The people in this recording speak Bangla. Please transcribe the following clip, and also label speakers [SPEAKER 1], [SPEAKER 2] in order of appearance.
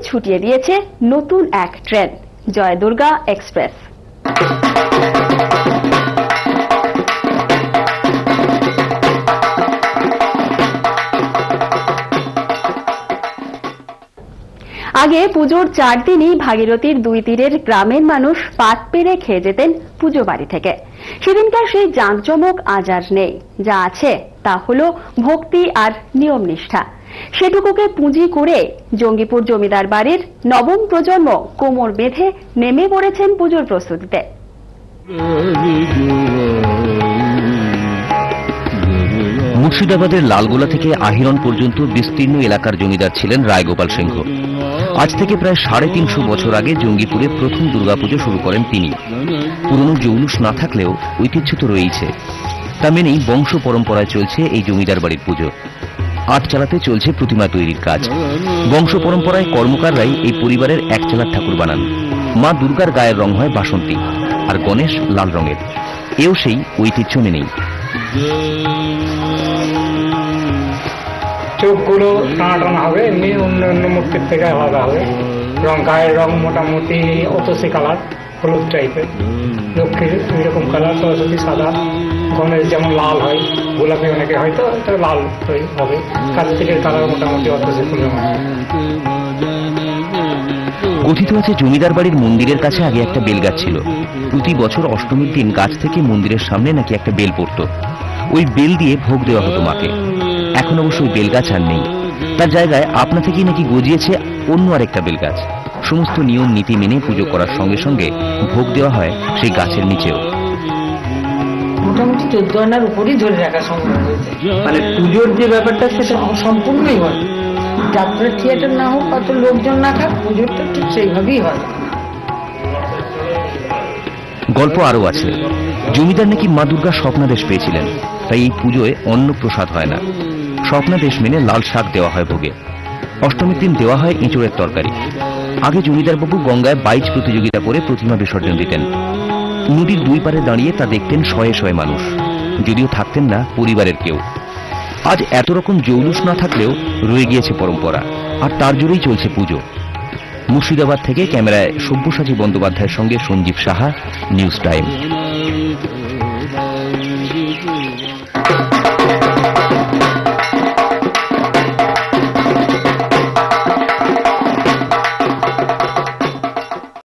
[SPEAKER 1] ছুটিয়ে দিয়েছে নতুন এক ট্রেন, জয় দুর্গা এক্সপ্রেস। আগে পুজোর 4 দিনই ভাগীরথীর 2 তীরের গ্রামের মানুষ পাত পেরে খেয়ে যেতেন পুজো বাড়ি থেকে। সেদিনকার সেই জাঁকজমক আজ আর নেই। যা আছে তা হলো ভক্তি আর নিয়ম নিষ্ঠা। সেটুকুকে পুঁজি করে জঙ্গিপুর জমিদার বাড়ির নবম প্রজন্ম কোমর বেঁধে নেমে পড়েছেন পুজোর প্রস্তুতিতে।
[SPEAKER 2] মুর্শিদাবাদের লালগোলা থেকে আহিরন পর্যন্ত বিস্তীর্ণ এলাকার জমিদার ছিলেন রায়গোপাল সিংহ। আজ থেকে প্রায় 350 বছর আগে জঙ্গিপুরে প্রথম দুর্গাপুজো শুরু করেন তিনি। পুরনো জৌলুস না থাকলেও ঐতিহ্য তো রয়েছে, তা মেনেই বংশ পরম্পরায় চলছে এই জমিদার বাড়ির পুজো। আট চালাতে চলছে প্রতিমা তৈরির কাজ। বংশ পরম্পরায় কর্মকাররাই এই পরিবারের এক চালার ঠাকুর বানান। মা দুর্গার গায়ের রং হয় বাসন্তী, আর গণেশ লাল রঙের। এও সেই ঐতিহ্য মেনেই।
[SPEAKER 3] চোখগুলো টানা টানা হবে, এমনি অন্য অন্য মূর্তির থেকে আলাদা হবে। গায়ের রং মোটামুটি অতসী কালার, হলুদ টাইপের। লক্ষ্মীর এরকম কালার, সরস্বতী সাদা, গণেশ যেমন লাল হয়, গোলাপি অনেকে হয়তো লাল হবে। কার্তিকের কালার মোটামুটি অতসী ফুলের মতো।
[SPEAKER 2] কথিত আছে জমিদার বাড়ির মন্দিরের কাছে আগে একটা বেল গাছ ছিল। প্রতি বছর অষ্টমীর দিন গাছ থেকে মন্দিরের সামনে নাকি একটা বেল পড়তো। ওই বেল দিয়ে ভোগ দেওয়া হতো মাকে। এখন অবশ্য ওই বেলগাছ আর নেই। তার জায়গায় আপনা থেকেই নাকি গজিয়েছে অন্য আরেকটা বেলগাছ। সমস্ত নিয়ম নীতি মেনে পুজো করার সঙ্গে সঙ্গে ভোগ দেওয়া হয় সেই গাছের নিচেও।
[SPEAKER 4] মোটামুটি 14 আনার উপরই ধরে রাখা সম্ভব হয়েছে। মানে পুজোর যে ব্যাপারটা সেটা সম্পূর্ণই হয়। যাত্রা থিয়েটার না হোক, কত লোকজন না থাক, পুজোরটা ঠিক সেইভাবেই হয়।
[SPEAKER 2] গল্প আরো আছে। জমিদার নাকি মা দুর্গা স্বপ্নাদেশ পেয়েছিলেন, তাই এই পুজোয় অন্ন প্রসাদ হয় না। স্বপ্নাদেশ মেনে লাল শাক দেওয়া হয় ভোগে। অষ্টমীর দিন দেওয়া হয় এঁচোড়ের তরকারি। আগে জমিদারবাবু গঙ্গায় বাইচ প্রতিযোগিতা করে প্রতিমা বিসর্জন দিতেন। নদীর 2 পারে দাঁড়িয়ে তা দেখতেন শয়ে শয়ে মানুষ, যদিও থাকতেন না পরিবারের কেউ। আজ এত রকম জৌলুস না থাকলেও রয়ে গিয়েছে পরম্পরা, আর তার জোরেই চলছে পুজো। মুর্শিদাবাদ থেকে ক্যামেরায় সব্যসাচী বন্দ্যোপাধ্যায়ের সঙ্গে সঞ্জীব সাহা, নিউজ টাইম।